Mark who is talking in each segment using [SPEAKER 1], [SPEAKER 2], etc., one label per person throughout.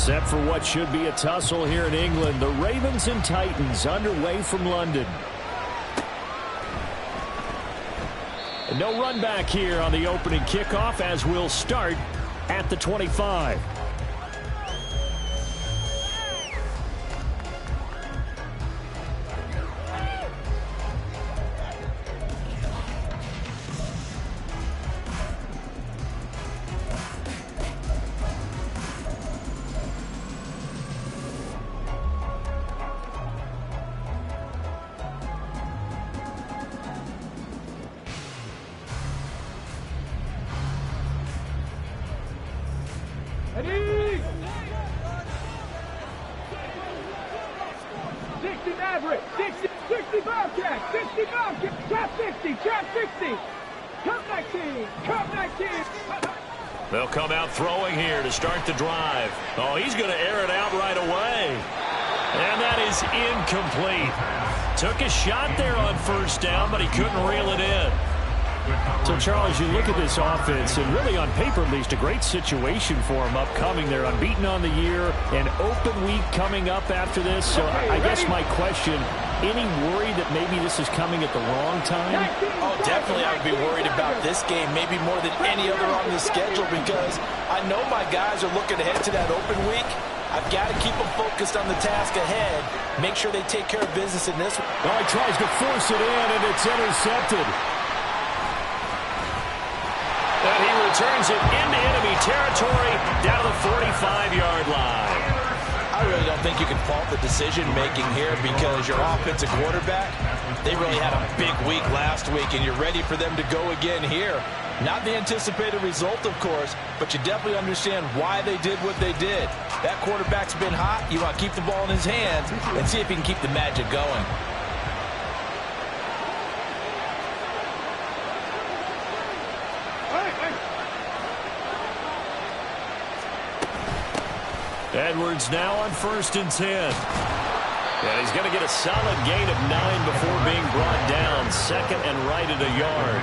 [SPEAKER 1] Set for what should be a tussle here in England. The Ravens and Titans underway from London. And no run back here on the opening kickoff as we'll start at the 25.
[SPEAKER 2] Ready? 60 Maverick, 60 Bobcat, 60 Bobcat, trap 60, come 19.
[SPEAKER 1] They'll come out throwing here to start the drive. Oh, he's going to air it out right away. And that is incomplete. Took a shot there on first down, but he couldn't reel it in. So, Charles, you look at this offense, and really on paper, at least, a great situation for them upcoming. They're unbeaten on the year, an open week coming up after this. So I guess my question, any worry that maybe this is coming at the wrong time?
[SPEAKER 3] Oh, definitely I would be worried about this game, maybe more than any other on the schedule, because I know my guys are looking ahead to that open week. I've got to keep them focused on the task ahead, make sure they take care of business in this one.
[SPEAKER 1] Oh, he tries to force it in, and it's intercepted. And he returns it into enemy territory down to the 45-yard line.
[SPEAKER 3] I really don't think you can fault the decision-making here because your offensive quarterback, they really had a big week last week, and you're ready for them to go again here. Not the anticipated result, of course, but you definitely understand why they did what they did. That quarterback's been hot. You want to keep the ball in his hands and see if he can keep the magic going.
[SPEAKER 1] Edwards now on 1st and 10. And he's going to get a solid gain of 9 before being brought down. 2nd and right at a yard.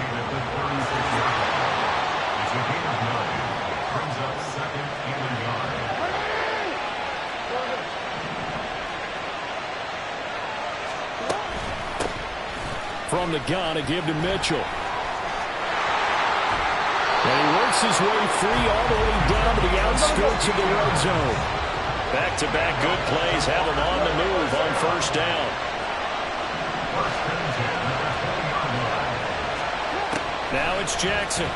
[SPEAKER 1] From the gun, a give to Mitchell. And he works his way free all the way down to the outskirts of the red zone. Back-to-back good plays have him on the move on 1st down. Now it's Jackson.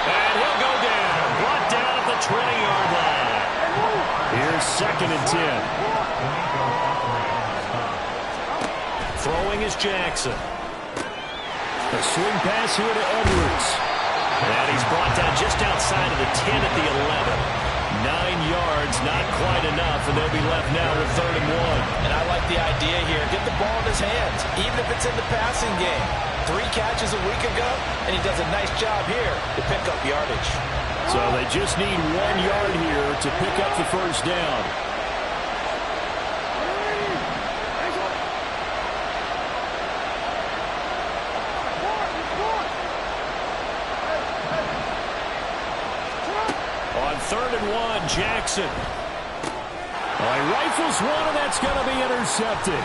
[SPEAKER 1] And he'll go down. Brought down at the 20-yard line. Here's 2nd and 10. Throwing is Jackson. A swing pass here to Edwards. And he's brought down just outside of the 10 at the 11. 9 yards, not quite enough, and they'll be left now with 3rd and 1.
[SPEAKER 3] And I like the idea here. Get the ball in his hands, even if it's in the passing game. 3 catches a week ago, and he does a nice job here to pick up yardage.
[SPEAKER 1] So they just need 1 yard here to pick up the 1st down. On 3rd and 1, Jackson. He rifles one, and that's going to be intercepted.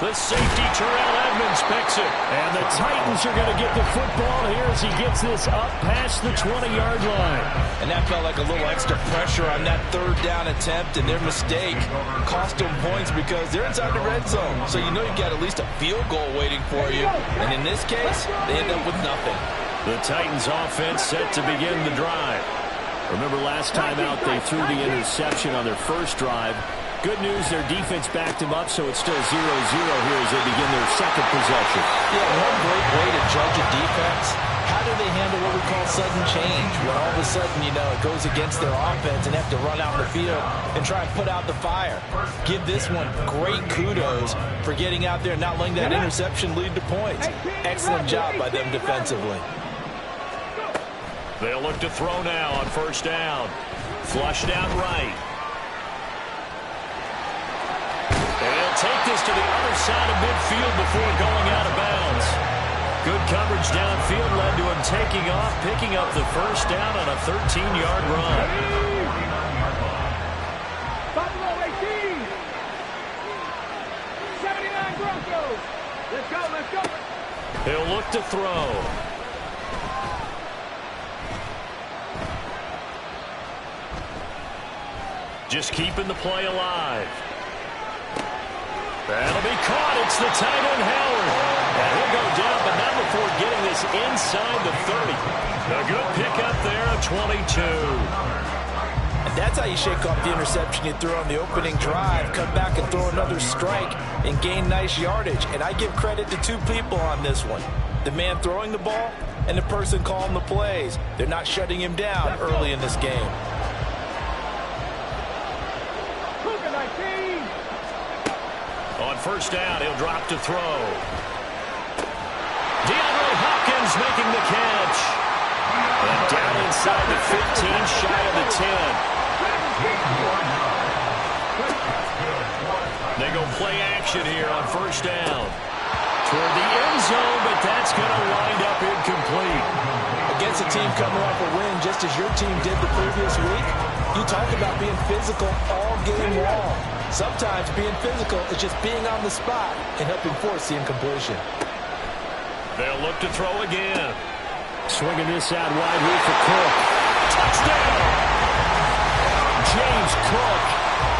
[SPEAKER 1] The safety, Terrell Edmonds, picks it. And the Titans are going to get the football here as he gets this up past the 20-yard line.
[SPEAKER 3] And that felt like a little extra pressure on that 3rd down attempt, and their mistake cost them points because they're inside the red zone. So you know you've got at least a field goal waiting for you. And in this case, they end up with nothing.
[SPEAKER 1] The Titans offense set to begin the drive. Remember last time out they threw the interception on their first drive. Good news, their defense backed them up, so it's still 0-0 here as they begin their 2nd possession.
[SPEAKER 3] Yeah, one great way to judge a defense, how do they handle what we call sudden change? When all of a sudden, you know, it goes against their offense and have to run out the field and try and put out the fire. Give this one great kudos for getting out there and not letting that interception lead to points. Excellent job by them defensively.
[SPEAKER 1] They'll look to throw now on 1st down. Flushed out right. And he'll take this to the other side of midfield before going out of bounds. Good coverage downfield led to him taking off, picking up the 1st down on a 13-yard run.
[SPEAKER 2] Broncos. Let's go, let's go.
[SPEAKER 1] He'll look to throw. Just keeping the play alive. That'll be caught. It's the tight end, Howard. And he'll go down, but not before getting this inside the 30. A good pickup there, a 22.
[SPEAKER 3] And that's how you shake off the interception you threw on the opening drive, come back and throw another strike and gain nice yardage. And I give credit to two people on this one. The man throwing the ball and the person calling the plays. They're not shutting him down early in this game.
[SPEAKER 1] On first down, he'll drop to throw. DeAndre Hopkins making the catch. And down inside the 15, shy of the 10. They go play action here on first down. Toward the end zone, but that's going to wind up incomplete.
[SPEAKER 3] Against a team coming off a win, just as your team did the previous week, you talk about being physical all game long. Sometimes being physical is just being on the spot and helping force the incompletion.
[SPEAKER 1] They'll look to throw again. Swinging this out wide here for Cook. Touchdown! James Cook,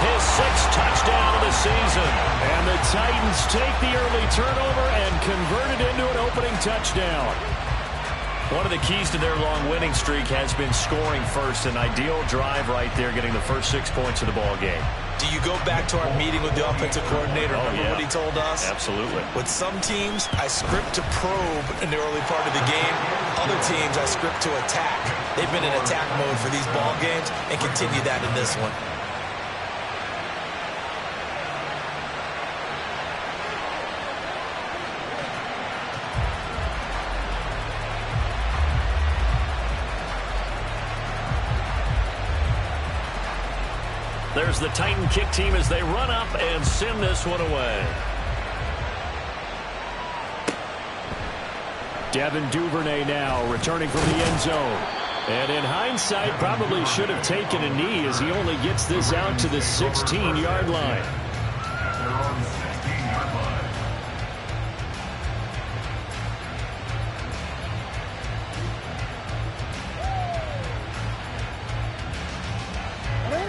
[SPEAKER 1] his 6th touchdown of the season. And the Titans take the early turnover and convert it into an opening touchdown. One of the keys to their long winning streak has been scoring first. An ideal drive right there, getting the first 6 points of the ball game.
[SPEAKER 3] Do you go back to our meeting with the offensive coordinator? Remember what he told us?
[SPEAKER 1] Absolutely.
[SPEAKER 3] With some teams, I script to probe in the early part of the game. Other teams, I script to attack. They've been in attack mode for these ball games and continue that in this one.
[SPEAKER 1] There's the Titan kick team as they run up and send this one away. Devin Duvernay now returning from the end zone. And in hindsight, probably should have taken a knee as he only gets this out to the 16-yard line.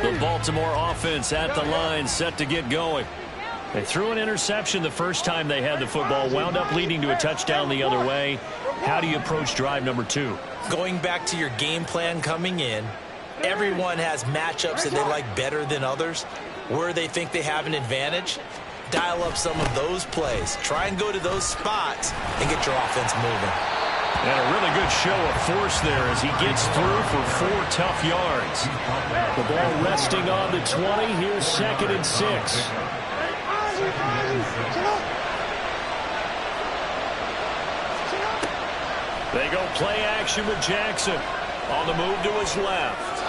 [SPEAKER 1] The Baltimore offense at the line, set to get going. They threw an interception the first time they had the football, wound up leading to a touchdown the other way. How do you approach drive number 2?
[SPEAKER 3] Going back to your game plan coming in, everyone has matchups that they like better than others. Where they think they have an advantage, dial up some of those plays. Try and go to those spots and get your offense moving.
[SPEAKER 1] And a really good show of force there as he gets through for 4 tough yards. The ball resting on the 20. Here's 2nd and 6. They go play action with Jackson on the move to his left.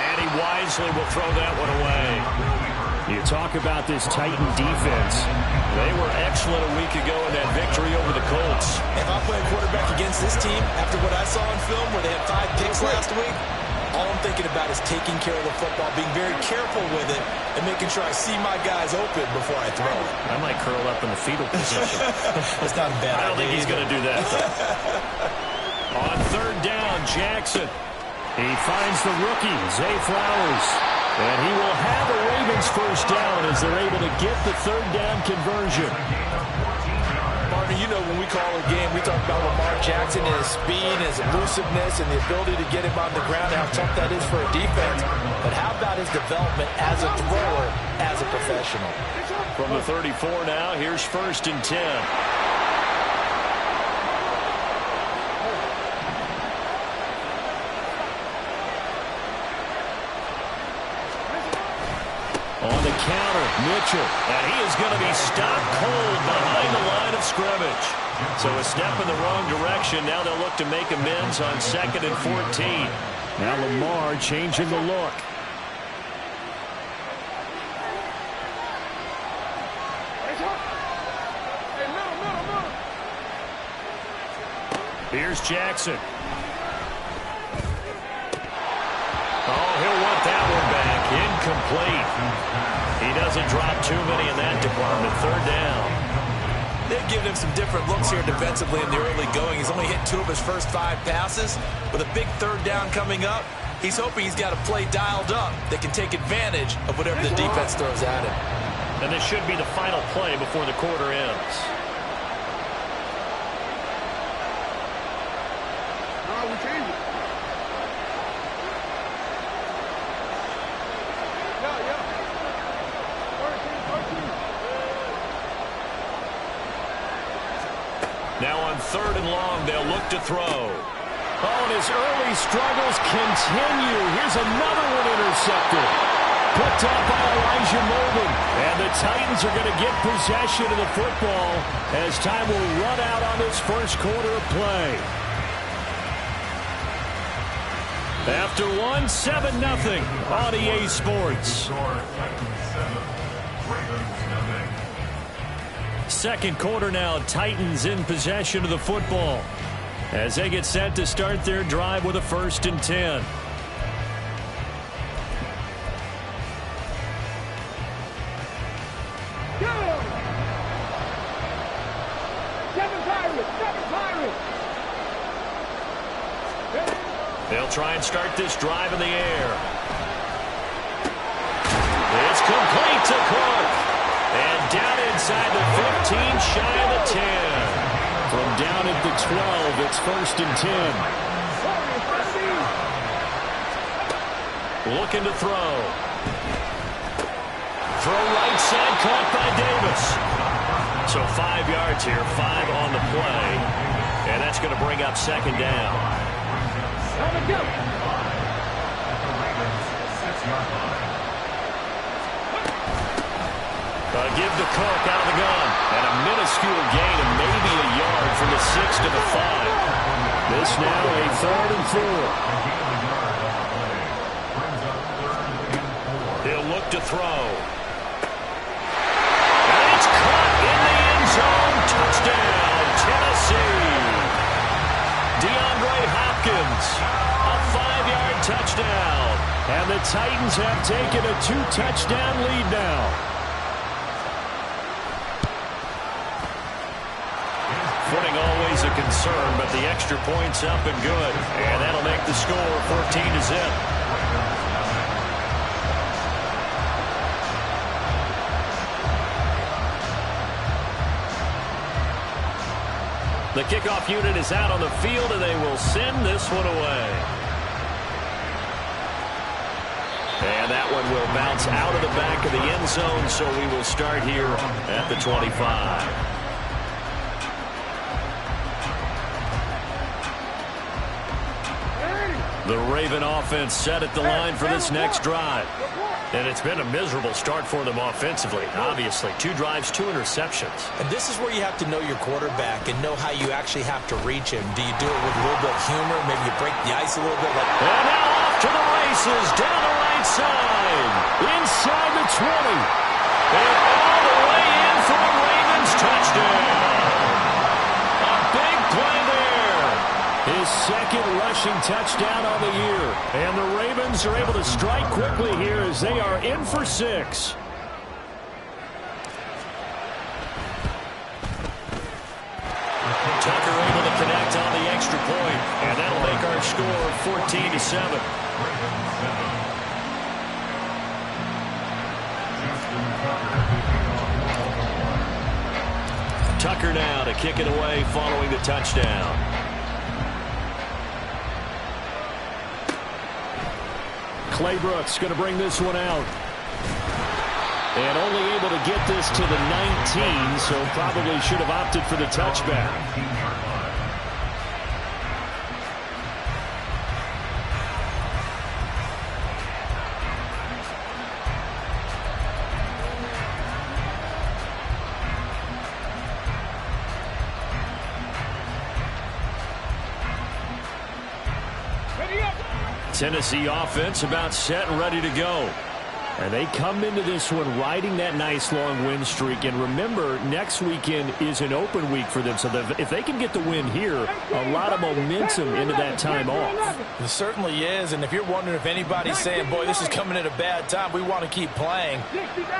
[SPEAKER 1] And he wisely will throw that one away. You talk about this Titan defense. They were excellent a week ago in that victory over the Colts.
[SPEAKER 3] If I'm playing quarterback against this team, after what I saw on film where they had 5 picks last week, all I'm thinking about is taking care of the football, being very careful with it, and making sure I see my guys open before I throw it.
[SPEAKER 1] I might curl up in the fetal position.
[SPEAKER 3] That's not a bad idea.
[SPEAKER 1] I don't think he's going to do that. On 3rd down, Jackson. He finds the rookie, Zay Flowers. And he will have a Ravens first down as they're able to get the 3rd down conversion.
[SPEAKER 3] Partner, you know when we call a game, we talk about Lamar Jackson and his speed, his elusiveness, and the ability to get him on the ground, how tough that is for a defense. But how about his development as a thrower, as a professional?
[SPEAKER 1] From the 34 now, here's 1st and 10. On the counter, Mitchell. And he is going to be stopped cold behind the line of scrimmage. So a step in the wrong direction. Now they'll look to make amends on 2nd and 14. Now Lamar changing the look. Here's Jackson. Oh, he'll want that one back. Incomplete. He doesn't drop too many in that department. 3rd down.
[SPEAKER 3] They've given him some different looks here defensively in the early going. He's only hit 2 of his first 5 passes. With a big 3rd down coming up, he's hoping he's got a play dialed up that can take advantage of whatever the defense throws at him.
[SPEAKER 1] And this should be the final play before the quarter ends.
[SPEAKER 2] We change it. Yeah. 13.
[SPEAKER 1] Now on 3rd and long, they'll look to throw. Oh, and his early struggles continue. Here's another one intercepted. Picked up by Elijah Molden. And the Titans are going to get possession of the football as time will run out on this first quarter of play. After 1, 7-0 on EA Sports. Second quarter now, Titans in possession of the football as they get set to start their drive with a 1st and 10. They'll try and start this drive in the air. It's complete to Cook. And down inside the 15, shy of the 10. From down at the 12, it's 1st and 10. Looking to throw. Throw right side, caught by Davis. So 5 yards here, 5 on the play. And that's going to bring up 2nd down. Give to Cook out of the gun. And a minuscule gain of maybe a yard from the 6 to the 5. This now a 3rd and 4. He'll look to throw. And it's caught in the end zone. Touchdown, Tennessee. DeAndre Hopkins, a 5-yard touchdown. And the Titans have taken a 2-touchdown lead now. Footing always a concern, but the extra point's up and good. And that'll make the score 14-0. The kickoff unit is out on the field, and they will send this one away. And that one will bounce out of the back of the end zone, so we will start here at the 25. The Raven offense set at the line for this next drive. And it's been a miserable start for them offensively, obviously. 2 drives, 2 interceptions.
[SPEAKER 3] And this is where you have to know your quarterback and know how you actually have to reach him. Do you do it with a little bit of humor? Maybe you break the ice a little bit?
[SPEAKER 1] And now off to the races, down the right side, inside the 20. And all the way in for a Ravens touchdown. A big play there. His 2nd rushing touchdown on the year. And the Ravens are able to strike quickly here as they are in for 6. Tucker able to connect on the extra point. And that'll make our score 14-7. Tucker now to kick it away following the touchdown. Clay Brooks going to bring this one out. And only able to get this to the 19, so probably should have opted for the touchback. Tennessee offense about set and ready to go. And they come into this one riding that nice long win streak. And remember, next weekend is an open week for them. So if they can get the win here, a lot of momentum into that time off.
[SPEAKER 3] It certainly is. And if you're wondering if anybody's saying, boy, this is coming at a bad time, we want to keep playing,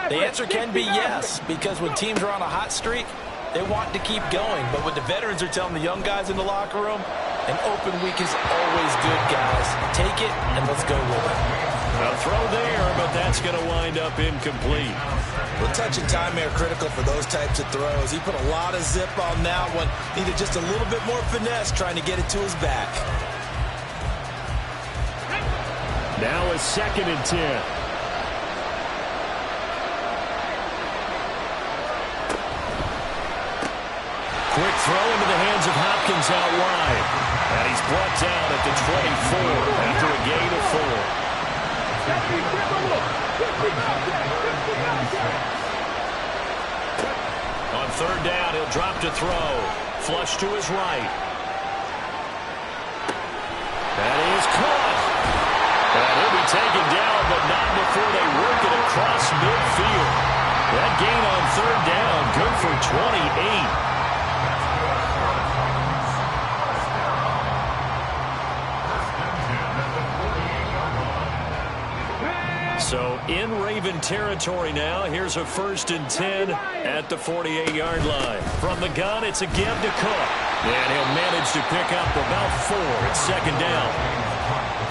[SPEAKER 3] the answer can be yes. Because when teams are on a hot streak, They want to keep going, but what the veterans are telling the young guys in the locker room, an open week is always good, guys. Take it, and let's go with it.
[SPEAKER 1] A throw there, but that's going to wind up incomplete.
[SPEAKER 3] Well, touch and time are critical for those types of throws. He put a lot of zip on that one. Needed just a little bit more finesse trying to get it to his back.
[SPEAKER 1] Now a 2nd and 10. Quick throw into the hands of Hopkins out wide. And he's brought down at the 24 after a gain of 4. On 3rd down, he'll drop to throw. Flush to his right. That is caught. And he'll be taken down, but not before they work it across midfield. That gain on 3rd down, good for 28. So in Raven territory now. Here's a 1st and 10 at the 48-yard line. From the gun, it's a give to Cook. And he'll manage to pick up about 4 at 2nd down.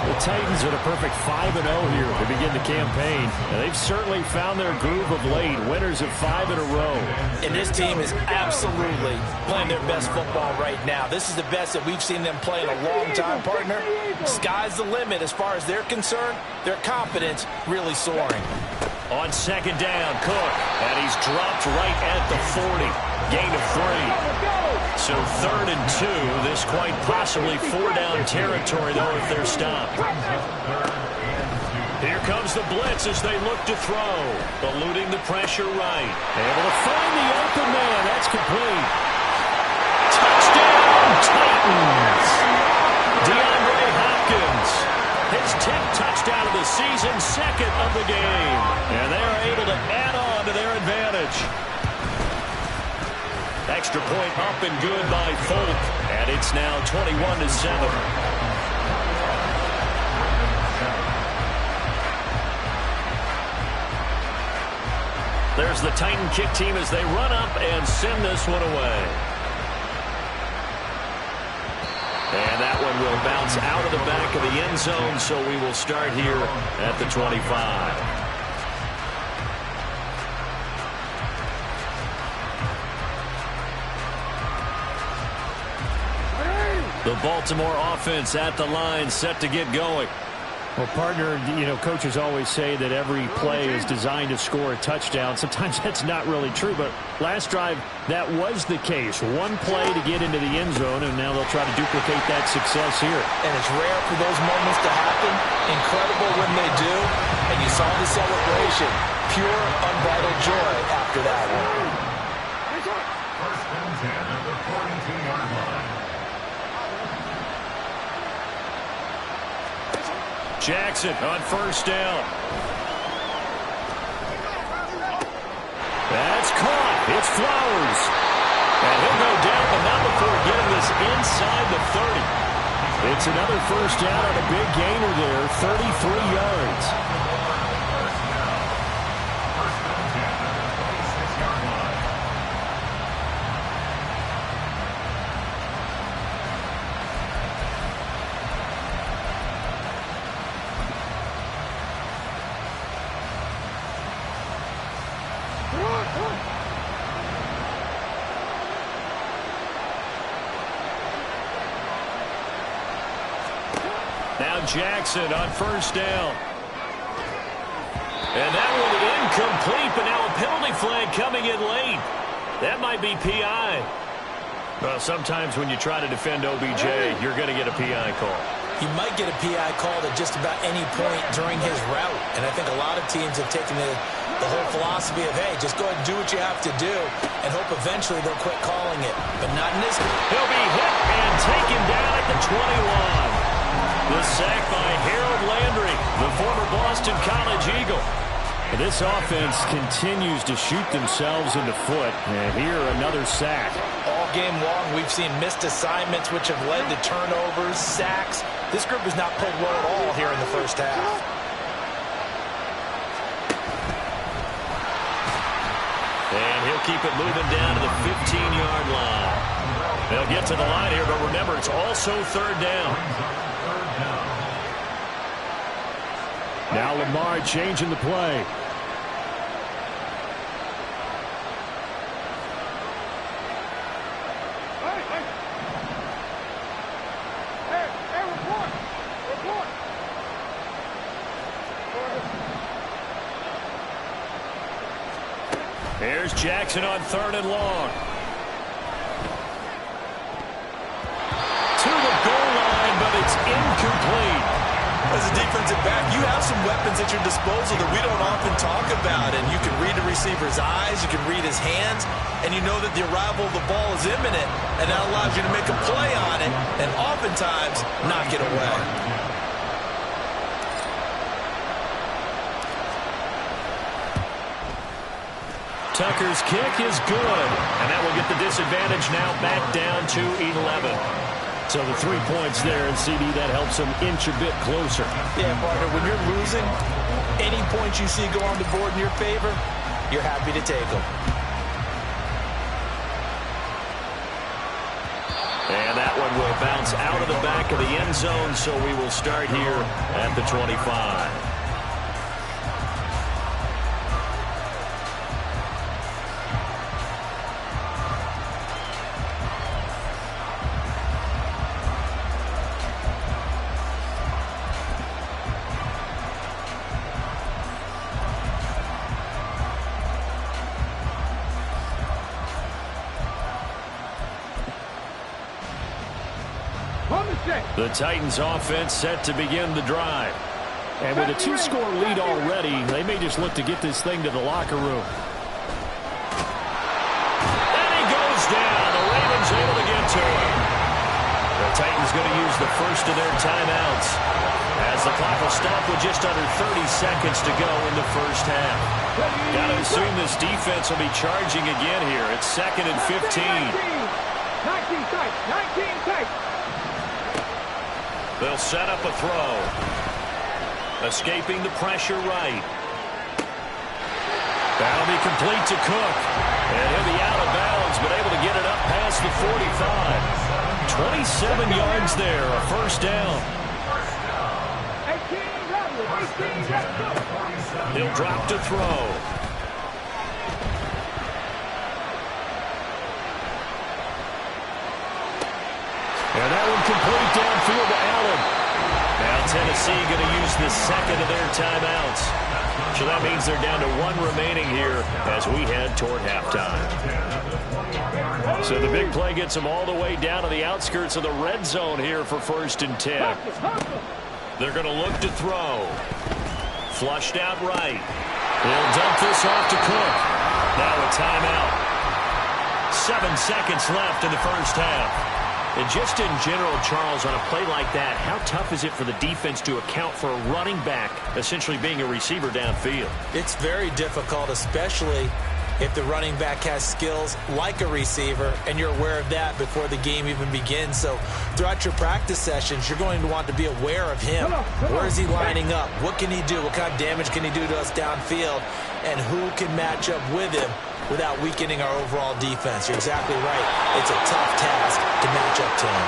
[SPEAKER 1] The Titans are the perfect 5-0 here to begin the campaign. And they've certainly found their groove of late. Winners of 5 in a row.
[SPEAKER 3] And this team is absolutely playing their best football right now. This is the best that we've seen them play in a long time, partner. Sky's the limit as far as they're concerned. Their confidence really soaring.
[SPEAKER 1] On 2nd down, Cook. And he's dropped right at the 40. Gain of 3. So 3rd and 2. This quite possibly 4-down territory, though, if they're stopped. Here comes the blitz as they look to throw. Eluding the pressure right. Able to find the open man. That's complete. Touchdown, Titans. DeAndre Hopkins. His 10th touchdown of the season, 2nd of the game. And they are able to add on to their advantage. Extra point up and good by Folk. And it's now 21-7. There's the Titan kick team as they run up and send this one away. And that one will bounce out of the back of the end zone, so we will start here at the 25. The Baltimore offense at the line, set to get going. Well, partner, coaches always say that every play is designed to score a touchdown. Sometimes that's not really true, but last drive, that was the case. One play to get into the end zone, and now they'll try to duplicate that success here.
[SPEAKER 3] And it's rare for those moments to happen. Incredible when they do. And you saw the celebration. Pure, unbridled joy after that one.
[SPEAKER 4] First and 10 at the 42-yard line.
[SPEAKER 1] Jackson on 1st down. That's caught. It's Flowers. And he'll go down, but not before getting this inside the 30. It's another 1st down on a big gainer there, 33 yards. Now Jackson on 1st down. And that one incomplete, but now a penalty flag coming in late. That might be PI. Well, sometimes when you try to defend OBJ, you're going to get a PI call.
[SPEAKER 3] You might get a PI called at just about any point during his route. And I think a lot of teams have taken the whole philosophy of, hey, just go ahead and do what you have to do and hope eventually they'll quit calling it. But not in this.
[SPEAKER 1] He'll be hit and taken down at the 21. The sack by Harold Landry, the former Boston College Eagle. And this offense continues to shoot themselves in the foot. And here, another sack.
[SPEAKER 3] All game long, we've seen missed assignments, which have led to turnovers, sacks. This group has not played well at all here in the first half.
[SPEAKER 1] And he'll keep it moving down to the 15-yard line. They'll get to the line here, but remember, it's also third down.
[SPEAKER 5] Now Lamar changing the play.
[SPEAKER 1] Here's Jackson on 3rd and long. To the goal line, but it's incomplete.
[SPEAKER 3] As a defensive back, you have some weapons at your disposal that we don't often talk about. And you can read the receiver's eyes, you can read his hands, and you know that the arrival of the ball is imminent. And that allows you to make a play on it and oftentimes knock it away.
[SPEAKER 1] Tucker's kick is good, and that will get the disadvantage now back down to 11.
[SPEAKER 5] So the 3 points there, and CD, that helps them inch a bit closer.
[SPEAKER 3] Yeah, partner, when you're losing, any points you see go on the board in your favor, you're happy to take them.
[SPEAKER 1] And that one will bounce out of the back of the end zone, so we will start here at the 25. The Titans offense set to begin the drive.
[SPEAKER 5] And with a 2-score lead already, they may just look to get this thing to the locker room.
[SPEAKER 1] And he goes down. The Ravens able to get to him. The Titans going to use the first of their timeouts as the clock will stop with just under 30 seconds to go in the first half. Got to assume this defense will be charging again here. It's 2nd and 15.
[SPEAKER 2] 19 tight. 19 tight.
[SPEAKER 1] They'll set up a throw. Escaping the pressure right. That'll be complete to Cook. And he'll be out of bounds, but able to get it up past the 45. 27 yards there, a first down. 18, he'll drop to throw.
[SPEAKER 5] And that one complete downfield to Allen.
[SPEAKER 1] Now Tennessee going to use the second of their timeouts. So that means they're down to 1 remaining here as we head toward halftime.
[SPEAKER 5] So the big play gets them all the way down to the outskirts of the red zone here for 1st and 10.
[SPEAKER 1] They're going to look to throw. Flushed out right. He'll dump this off to Cook. Now a timeout. 7 seconds left in the first half. And just in general, Charles, on a play like that, how tough is it for the defense to account for a running back essentially being a receiver downfield?
[SPEAKER 3] It's very difficult, especially if the running back has skills like a receiver, and you're aware of that before the game even begins. So throughout your practice sessions, you're going to want to be aware of him. Where is he lining up? What can he do? What kind of damage can he do to us downfield? And who can match up with him without weakening our overall defense? You're exactly right. It's a tough task to match up to him.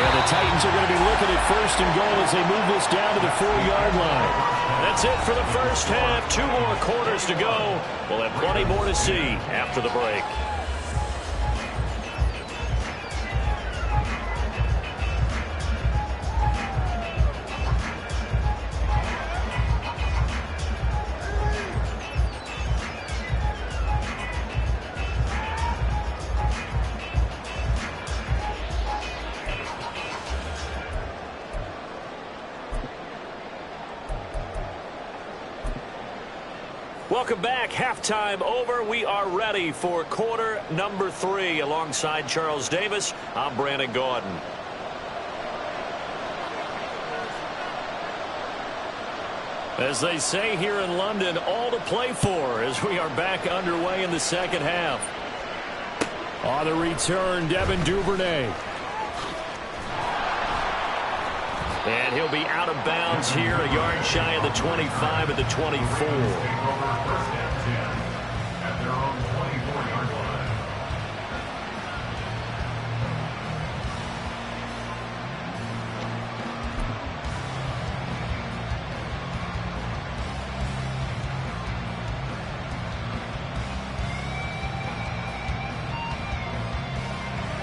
[SPEAKER 5] And the Titans are going to be looking at 1st and goal as they move this down to the 4-yard line.
[SPEAKER 1] That's it for the first half. 2 more quarters to go. We'll have plenty more to see after the break. Welcome back. Halftime over. We are ready for quarter number 3. Alongside Charles Davis, I'm Brandon Gaudin. As they say here in London, all to play for as we are back underway in the second half.
[SPEAKER 5] On the return, Devin Duvernay.
[SPEAKER 1] And he'll be out of bounds here, a yard shy of the 25 at the 24.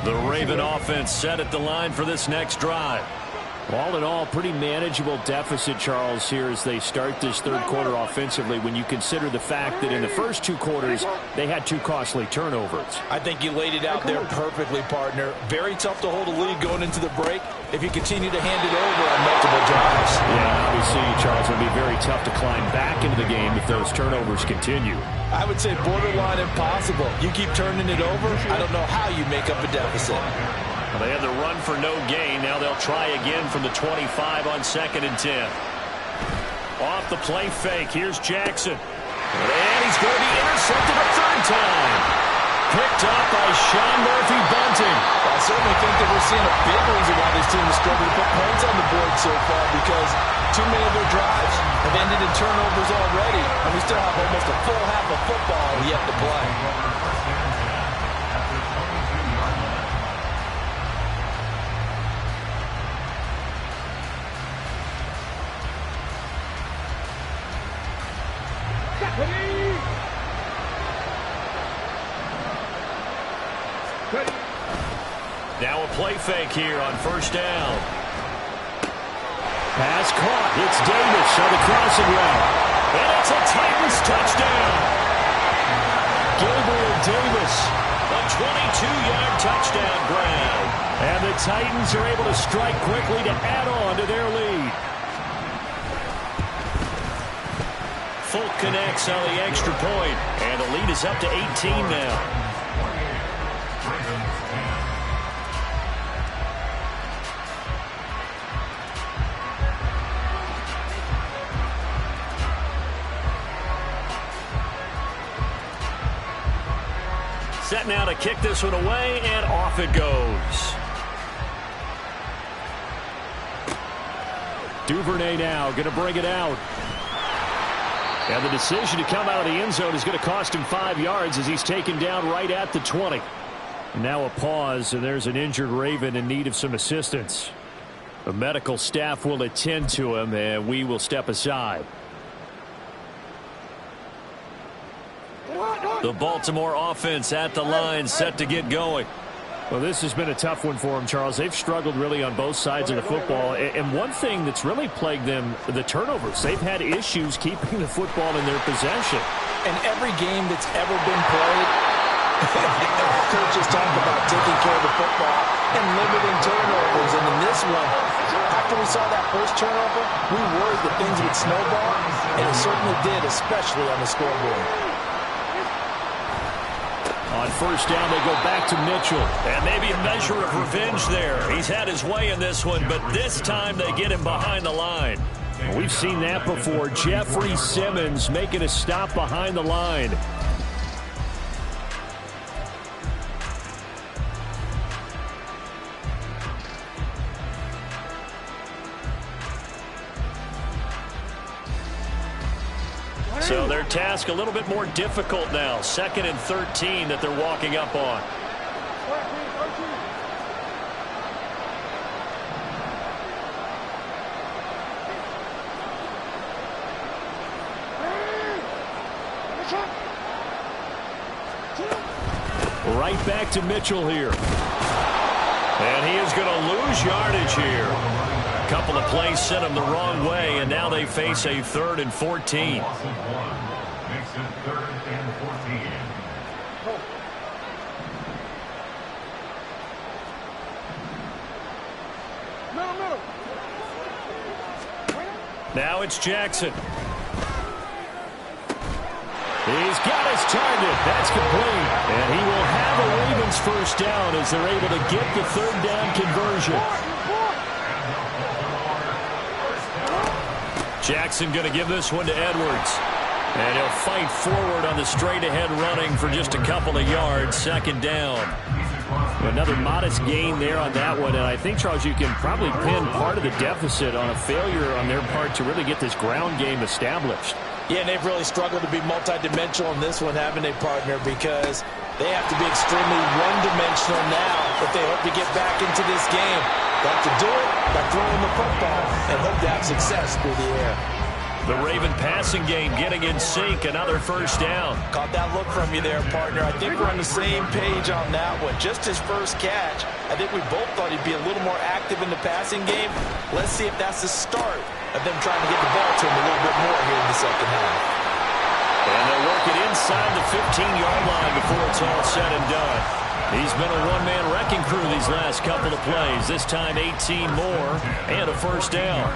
[SPEAKER 1] The Raven offense set at the line for this next drive.
[SPEAKER 5] All in all, pretty manageable deficit, Charles, here as they start this third quarter offensively when you consider the fact that in the first two quarters, they had two costly turnovers.
[SPEAKER 3] I think you laid it out there perfectly, partner. Very tough to hold a lead going into the break if you continue to hand it over on multiple drives.
[SPEAKER 5] Yeah, obviously, Charles, it would be very tough to climb back into the game if those turnovers continue.
[SPEAKER 3] I would say borderline impossible. You keep turning it over, I don't know how you make up a deficit.
[SPEAKER 1] Well, they had the run for no gain. Now they'll try again from the 25 on 2nd and 10. Off the play fake. Here's Jackson. And he's going to be intercepted a third time. Picked up by Sean Murphy-Bunting.
[SPEAKER 3] I certainly think that we're seeing a big reason why this team is struggling to put points on the board so far, because too many of their drives have ended in turnovers already, and we still have almost a full half of football yet to play.
[SPEAKER 1] Now a play fake here on first down.
[SPEAKER 5] Pass caught. It's Davis on the crossing route.
[SPEAKER 1] And it's a Titans touchdown.
[SPEAKER 5] Gabriel Davis.
[SPEAKER 1] A 22-yard touchdown grab.
[SPEAKER 5] And the Titans are able to strike quickly to add on to their lead.
[SPEAKER 1] Folk connects on the extra point. And the lead is up to 18 now. Set now to kick this one away, and off it goes.
[SPEAKER 5] Duvernay now going to bring it out. And the decision to come out of the end zone is going to cost him 5 yards as he's taken down right at the 20. Now a pause, and there's an injured Raven in need of some assistance. The medical staff will attend to him, and we will step aside.
[SPEAKER 1] The Baltimore offense at the line, set to get going.
[SPEAKER 5] Well, this has been a tough one for them, Charles. They've struggled really on both sides of the football. And one thing that's really plagued them, the turnovers. They've had issues keeping the football in their possession.
[SPEAKER 3] In every game that's ever been played, coaches talk about taking care of the football and limiting turnovers. And in this one, after we saw that first turnover, we worried that things would snowball, and it certainly did, especially on the scoreboard.
[SPEAKER 5] On first down, they go back to Mitchell.
[SPEAKER 1] And maybe a measure of revenge there. He's had his way in this one, but this time they get him behind the line.
[SPEAKER 5] We've seen that before. Jeffrey Simmons making a stop behind the line.
[SPEAKER 1] So their task a little bit more difficult now. 2nd and 13 that they're walking up on.
[SPEAKER 5] Right back to Mitchell here.
[SPEAKER 1] And he is going to lose yardage here. A couple of plays sent him the wrong way, and now they face a 3rd and 14.
[SPEAKER 4] Makes it 3rd and 14.
[SPEAKER 1] Now it's Jackson.
[SPEAKER 5] He's got his target. That's complete. And he will have a Ravens first down as they're able to get the 3rd down conversion.
[SPEAKER 1] Jackson going to give this one to Edwards. And he'll fight forward on the straight-ahead running for just a couple of yards. 2nd down.
[SPEAKER 5] Another modest gain there on that one. And I think, Charles, you can probably pin part of the deficit on a failure on their part to really get this ground game established.
[SPEAKER 3] Yeah, and they've really struggled to be multidimensional in this one, haven't they, partner? Because they have to be extremely one-dimensional now if they hope to get back into this game. Got to do it by throwing the football and hope to have success through the air.
[SPEAKER 1] The Raven passing game getting in sync. Another first down.
[SPEAKER 3] Caught that look from you there, partner. I think we're on the same page on that one. Just his first catch. I think we both thought he'd be a little more active in the passing game. Let's see if that's the start of them trying to get the ball to him a little bit more here in the second half.
[SPEAKER 1] And they'll work it inside the 15-yard line before it's all said and done. He's been a one-man wrecking crew these last couple of plays. This time 18 more and a first down.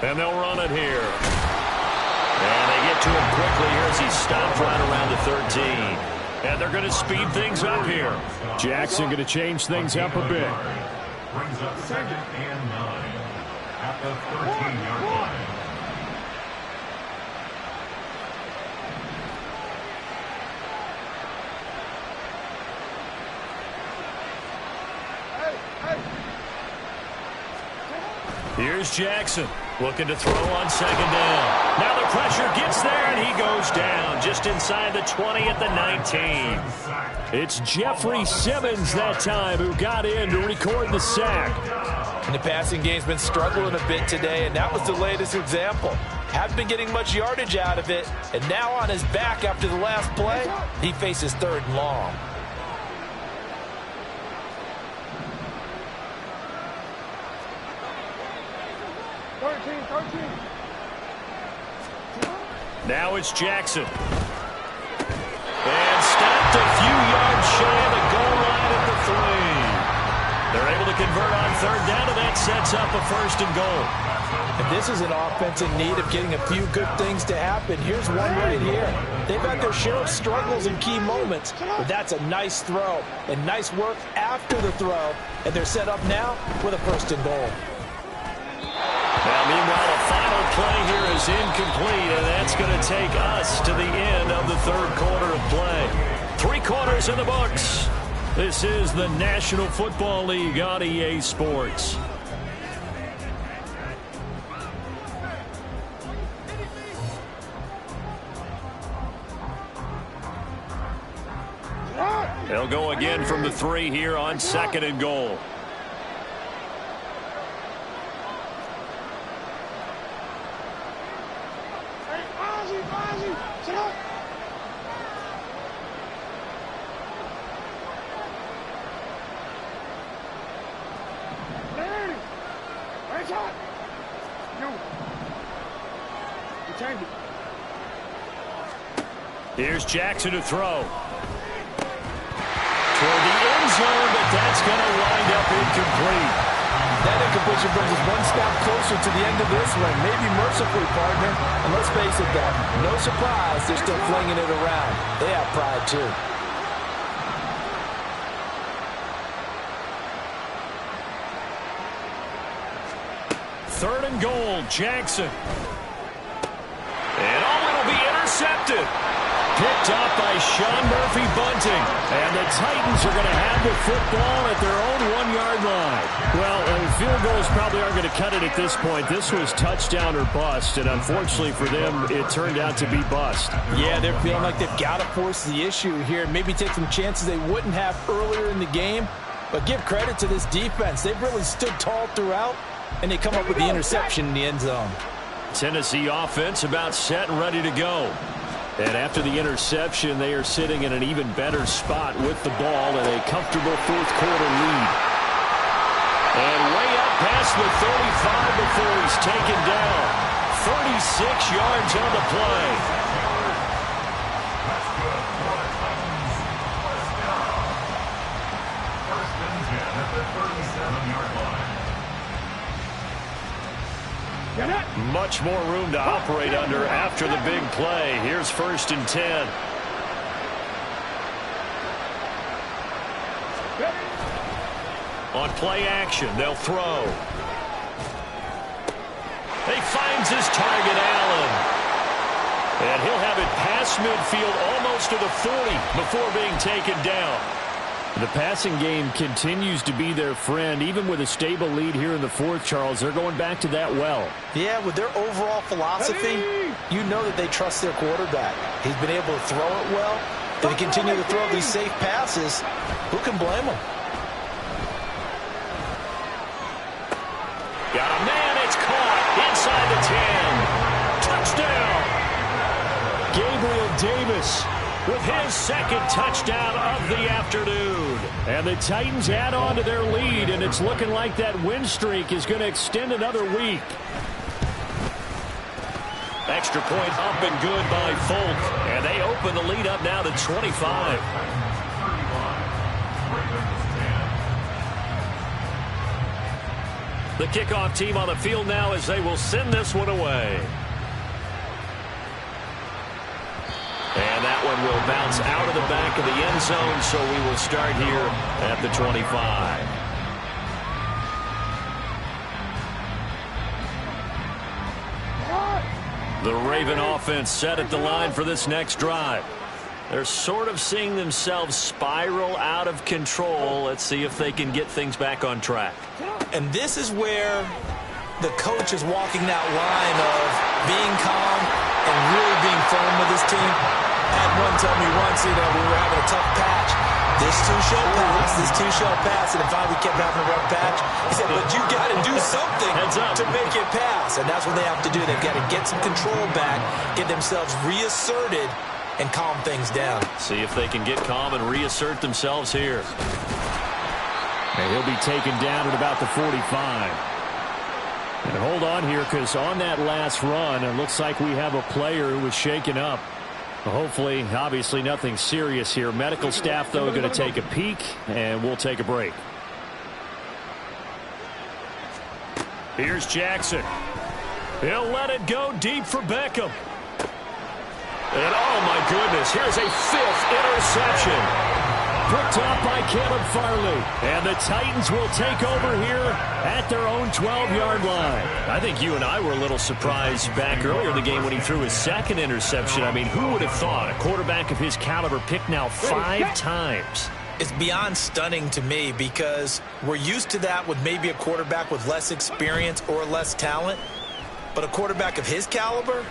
[SPEAKER 1] And they'll run it here. And they get to him quickly here as he stopped right around the 13. And they're going to speed things up here.
[SPEAKER 5] Jackson going to change things up a bit.
[SPEAKER 4] Brings up 2nd and 9 at the 13-yard line.
[SPEAKER 1] Here's Jackson looking to throw on 2nd down. Now the pressure gets there, and he goes down just inside the 20 at the 19.
[SPEAKER 5] It's Jeffrey Simmons that time who got in to record the sack.
[SPEAKER 3] And the passing game's been struggling a bit today, and that was the latest example. Haven't been getting much yardage out of it, and now on his back after the last play, he faces 3rd and long.
[SPEAKER 1] Now it's Jackson. And stopped a few yards shy of the goal line at the 3. They're able to convert on 3rd down, and that sets up a 1st and goal.
[SPEAKER 3] And this is an offense in need of getting a few good things to happen. Here's one right here. They've had their share of struggles in key moments, but that's a nice throw and nice work after the throw. And they're set up now with a 1st and goal.
[SPEAKER 1] Now, meanwhile, a final play here is incomplete, and that's going to take us to the end of the 3rd quarter of play. 3 quarters in the books. This is the National Football League on EA Sports. They'll go again from the 3 here on 2nd and goal. Here's Jackson to throw. Toward the end zone, but that's going to wind up incomplete.
[SPEAKER 3] That incompletion brings us one step closer to the end of this one. Maybe mercifully, partner. And let's face it, though, no surprise, they're still flinging it around. They have pride, too.
[SPEAKER 1] Third and goal, Jackson. And it'll be intercepted. Picked up by Sean Murphy-Bunting. And the Titans are going to have the football at their own 1-yard line.
[SPEAKER 5] Well, field goals probably aren't going to cut it at this point. This was touchdown or bust, and unfortunately for them, it turned out to be bust.
[SPEAKER 3] Yeah, they're feeling like they've got to force the issue here. Maybe take some chances they wouldn't have earlier in the game. But give credit to this defense. They've really stood tall throughout, and they come up with the interception in the end zone.
[SPEAKER 1] Tennessee offense about set and ready to go.
[SPEAKER 5] And after the interception, they are sitting in an even better spot with the ball and a comfortable 4th quarter lead.
[SPEAKER 1] And way up past the 35 before he's taken down. 36 yards on the play.
[SPEAKER 4] First and 10 at the 37-yard line.
[SPEAKER 1] Much more room to operate under after the big play. Here's 1st and 10. On play action, they'll throw. He finds his target, Allen. And he'll have it past midfield almost to the 40 before being taken down.
[SPEAKER 5] The passing game continues to be their friend. Even with a stable lead here in the fourth, Charles, they're going back to that well.
[SPEAKER 3] Yeah, with their overall philosophy, you know that they trust their quarterback. He's been able to throw it well. If they continue to throw these safe passes, who can blame them?
[SPEAKER 1] Got a man, it's caught inside the 10. Touchdown! Gabriel Davis with his second touchdown of the afternoon.
[SPEAKER 5] And the Titans add on to their lead, and it's looking like that win streak is going to extend another week.
[SPEAKER 1] Extra point up and good by Folk. And they open the lead up now to 25. The kickoff team on the field now as they will send this one away. And that one will bounce out of the back of the end zone, so we will start here at the 25. The Raven offense set at the line for this next drive. They're sort of seeing themselves spiral out of control. Let's see if they can get things back on track.
[SPEAKER 3] And this is where the coach is walking that line of being calm and really being firm with his team. I had one tell me once, we were having a tough patch. This too shall pass, this too shall pass. And finally we kept having a rough patch. He said, but you got to do something to make it pass. And that's what they have to do. They've got to get some control back, get themselves reasserted, and calm things down.
[SPEAKER 1] See if they can get calm and reassert themselves here.
[SPEAKER 5] And he'll be taken down at about the 45. And hold on here, because on that last run, it looks like we have a player who was shaken up. Hopefully, obviously nothing serious here. Medical staff, though, going to take a peek, and we'll take a break.
[SPEAKER 1] Here's Jackson. He'll let it go deep for Beckham. And oh my goodness, here's a fifth interception.
[SPEAKER 5] Picked off by Caleb Farley. And the Titans will take over here at their own 12-yard line.
[SPEAKER 1] I think you and I were a little surprised back earlier in the game when he threw his second interception. I mean, who would have thought a quarterback of his caliber picked now 5 times?
[SPEAKER 3] It's beyond stunning to me because we're used to that with maybe a quarterback with less experience or less talent. But a quarterback of his caliber,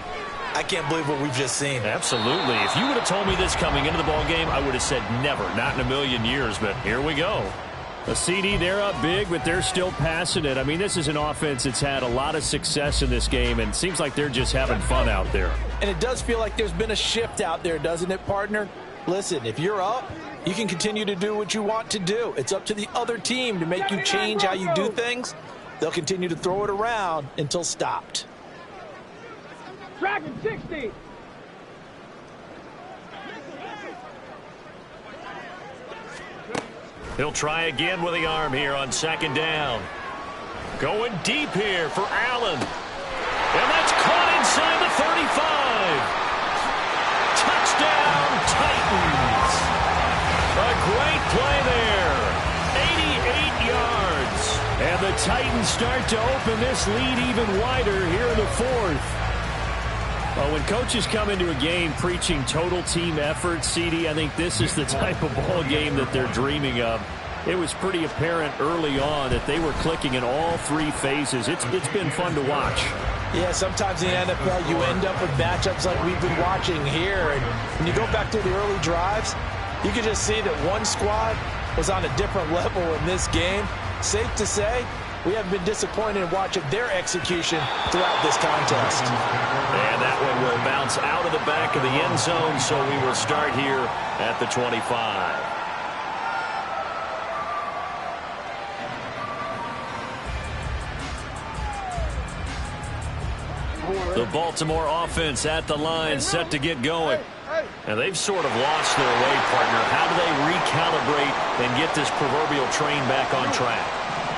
[SPEAKER 3] I can't believe what we've just seen.
[SPEAKER 1] Absolutely. If you would have told me this coming into the ball game, I would have said never, not in a million years, but here we go.
[SPEAKER 5] A CD, they're up big, but they're still passing it. I mean, this is an offense that's had a lot of success in this game, and it seems like they're just having fun out there.
[SPEAKER 3] And it does feel like there's been a shift out there, doesn't it, partner? Listen, if you're up, you can continue to do what you want to do. It's up to the other team to make you change how you do things. They'll continue to throw it around until stopped.
[SPEAKER 2] Dragon 60.
[SPEAKER 1] He'll try again with the arm here on second down. Going deep here for Allen. And that's caught inside the 35. Touchdown, Titans. A great play there. 88 yards.
[SPEAKER 5] And the Titans start to open this lead even wider here in the fourth. Well, when coaches come into a game preaching total team effort, CD, I think this is the type of ball game that they're dreaming of. It was pretty apparent early on that they were clicking in all 3 phases. It's been fun to watch.
[SPEAKER 3] Yeah, sometimes in the NFL you end up with matchups like we've been watching here. And when you go back to the early drives, you can just see that one squad was on a different level in this game. Safe to say, we haven't been disappointed in watching their execution throughout this contest.
[SPEAKER 1] And that one will bounce out of the back of the end zone, so we will start here at the 25. The Baltimore offense at the line, set to get going. And they've sort of lost their way, partner. How do they recalibrate and get this proverbial train back on track?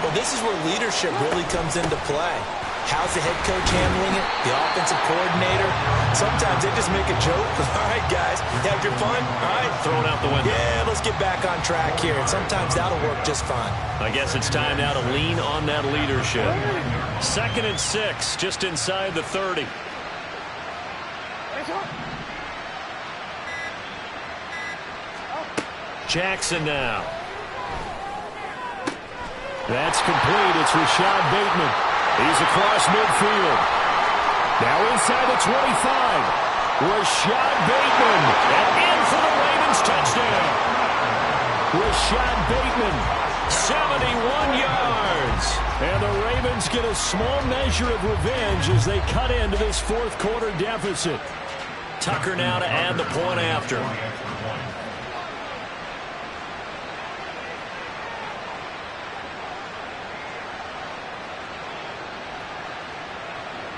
[SPEAKER 3] Well, this is where leadership really comes into play. How's the head coach handling it? The offensive coordinator? Sometimes they just make a joke. All right, guys, you had your fun? All right.
[SPEAKER 1] Throw it out the window.
[SPEAKER 3] Yeah, let's get back on track here. And sometimes that'll work just fine.
[SPEAKER 1] I guess it's time now to lean on that leadership. 2nd and 6, just inside the 30. Jackson now.
[SPEAKER 5] That's complete. It's Rashad Bateman. He's across midfield. Now inside the 25. Rashad Bateman. And in for the Ravens touchdown. Rashad Bateman, 71 yards. And the Ravens get a small measure of revenge as they cut into this fourth quarter deficit.
[SPEAKER 1] Tucker now to add the point after.